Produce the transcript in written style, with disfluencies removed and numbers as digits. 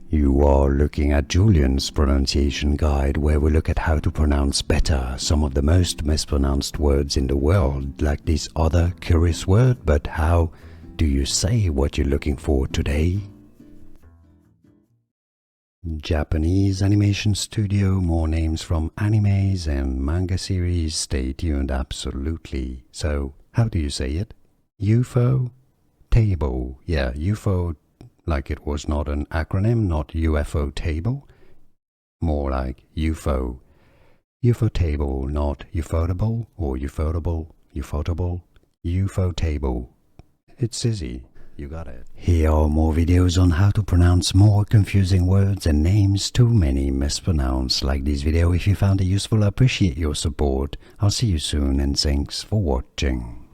You are looking at Julian's pronunciation guide, where we look at how to pronounce better some of the most mispronounced words in the world, like this other curious word. But how do you say what you're looking for today? Japanese animation studio, more names from animes and manga series. Stay tuned, absolutely. So, how do you say it? UFO table. Yeah, UFO, like it was not an acronym, not UFO table. More like UFO. UFO table, not ufotable or ufotable, UFO table. It's easy. You got it. Here are more videos on how to pronounce more confusing words and names too many mispronounced. Like this video if you found it useful. I appreciate your support. I'll see you soon and thanks for watching.